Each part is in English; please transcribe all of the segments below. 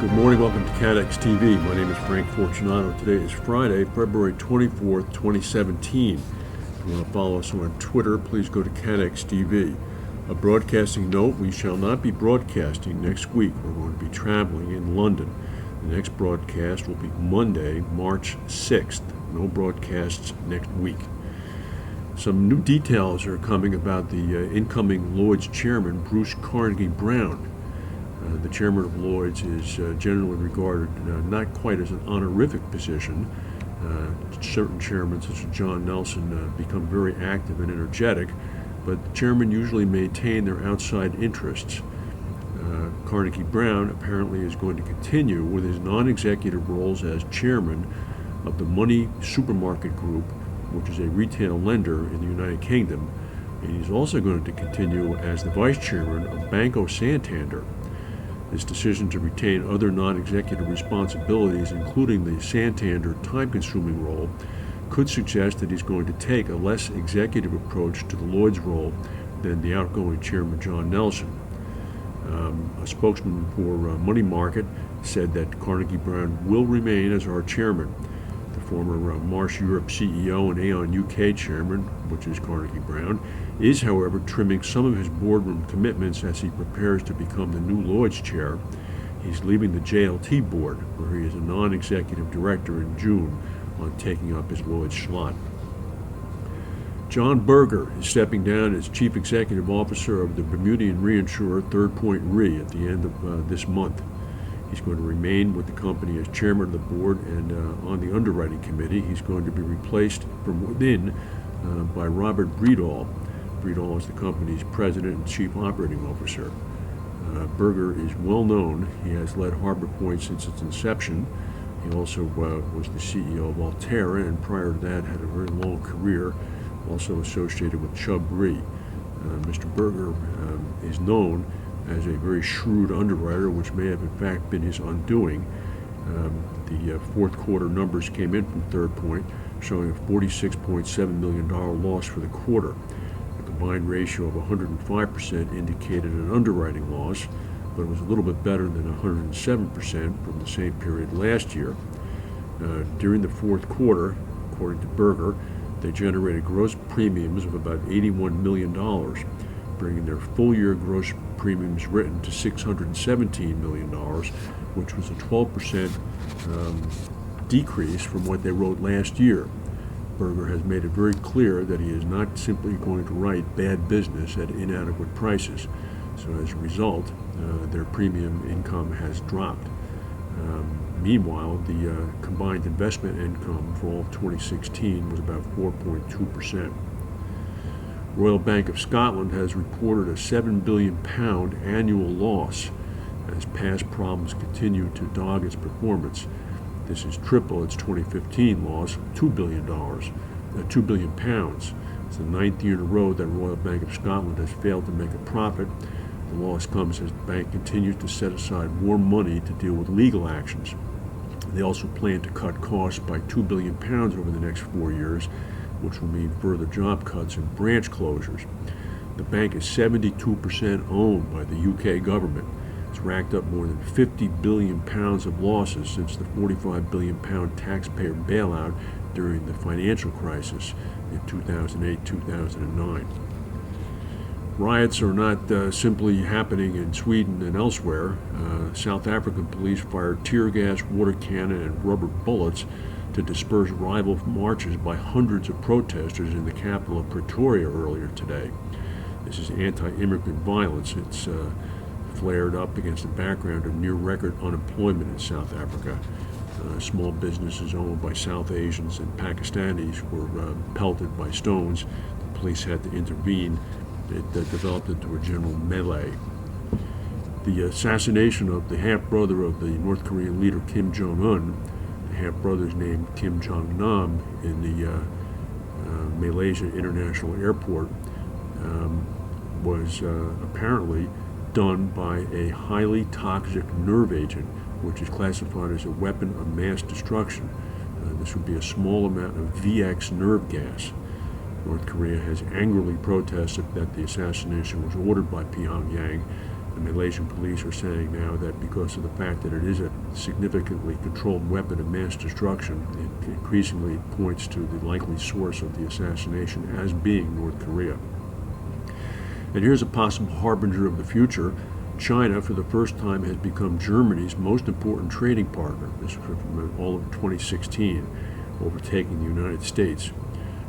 Good morning, welcome to CATEX TV. My name is Frank Fortunato. Today is Friday, February 24th, 2017. If you want to follow us on Twitter, please go to CATEX TV. A broadcasting note, we shall not be broadcasting next week. We're going to be traveling in London. The next broadcast will be Monday, March 6th. No broadcasts next week. Some new details are coming about the incoming Lloyds chairman, Bruce Carnegie-Brown. The chairman of Lloyds is generally regarded not quite as an honorific position. Certain chairmen, such as Jong Nam, become very active and energetic, but the chairmen usually maintain their outside interests. Carnegie-Brown apparently is going to continue with his non-executive roles as chairman of the Money Supermarket Group, which is a retail lender in the United Kingdom, and he's also going to continue as the vice chairman of Banco Santander. His decision to retain other non-executive responsibilities, including the Santander time-consuming role, could suggest that he's going to take a less executive approach to the Lloyd's role than the outgoing chairman, Jong Nam. A spokesman for Money Market said that Carnegie-Brown will remain as our chairman. The former Marsh Europe CEO and Aon UK chairman, which is Carnegie-Brown, is, however, trimming some of his boardroom commitments as he prepares to become the new Lloyd's chair. He's leaving the JLT board, where he is a non-executive director, in June on taking up his Lloyd's slot. John Berger is stepping down as chief executive officer of the Bermudian reinsurer Third Point Re at the end of this month. He's going to remain with the company as chairman of the board and on the underwriting committee. He's going to be replaced from within by Robert Breedall. Breedall is the company's president and chief operating officer. Berger is well known. He has led Harbor Point since its inception. He also was the CEO of Alterra, and prior to that had a very long career, also associated with Chubb Re. Mr. Berger is known as a very shrewd underwriter, which may have in fact been his undoing. The fourth quarter numbers came in from Third Point, showing a $46.7 million loss for the quarter. A combined ratio of 105% indicated an underwriting loss, but it was a little bit better than 107% from the same period last year. During the fourth quarter, according to Berger, they generated gross premiums of about $81 million, bringing their full-year gross premiums written to $617 million, which was a 12% decrease from what they wrote last year. Berger has made it very clear that he is not simply going to write bad business at inadequate prices. So as a result, their premium income has dropped. Meanwhile, the combined investment income for all of 2016 was about 4.2%. Royal Bank of Scotland has reported a £7 billion annual loss as past problems continue to dog its performance. This is triple its 2015 loss of £2 billion. It's the ninth year in a row that Royal Bank of Scotland has failed to make a profit. The loss comes as the bank continues to set aside more money to deal with legal actions. They also plan to cut costs by £2 billion over the next 4 years, which will mean further job cuts and branch closures. The bank is 72% owned by the UK government. It's racked up more than £50 billion of losses since the £45 billion taxpayer bailout during the financial crisis in 2008-2009. Riots are not simply happening in Sweden and elsewhere. South African police fired tear gas, water cannon, and rubber bullets to disperse rival marches by hundreds of protesters in the capital of Pretoria earlier today. This is anti-immigrant violence. It's flared up against the background of near-record unemployment in South Africa. Small businesses owned by South Asians and Pakistanis were pelted by stones. The police had to intervene. It developed into a general melee. The assassination of the half-brother of the North Korean leader Kim Jong-un, the half-brother's named Jong Nam, in the Malaysia International Airport, was apparently done by a highly toxic nerve agent, which is classified as a weapon of mass destruction. This would be a small amount of VX nerve gas. North Korea has angrily protested that the assassination was ordered by Pyongyang. The Malaysian police are saying now that because of the fact that it is a significantly controlled weapon of mass destruction, it increasingly points to the likely source of the assassination as being North Korea. And here's a possible harbinger of the future. China, for the first time, has become Germany's most important trading partner. This was from all of 2016, overtaking the United States.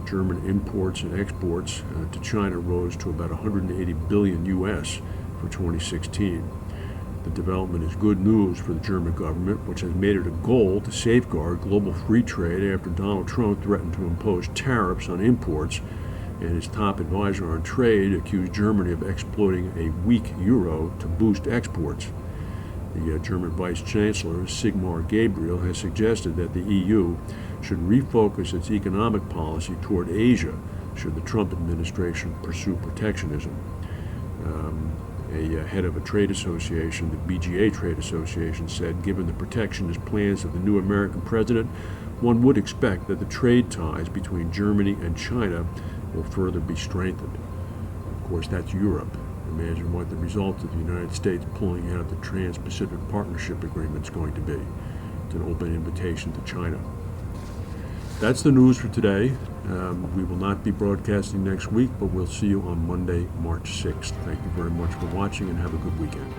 German imports and exports to China rose to about 180 billion US for 2016. The development is good news for the German government, which has made it a goal to safeguard global free trade after Donald Trump threatened to impose tariffs on imports, and his top advisor on trade accused Germany of exploiting a weak euro to boost exports. The German Vice Chancellor, Sigmar Gabriel, has suggested that the EU should refocus its economic policy toward Asia should the Trump administration pursue protectionism. A head of a trade association, the BGA Trade Association, said, given the protectionist plans of the new American president, one would expect that the trade ties between Germany and China will further be strengthened. Of course, that's Europe. Imagine what the result of the United States pulling out the Trans-Pacific Partnership Agreement is going to be. It's an open invitation to China. That's the news for today. We will not be broadcasting next week, but we'll see you on Monday, March 6th. Thank you very much for watching, and have a good weekend.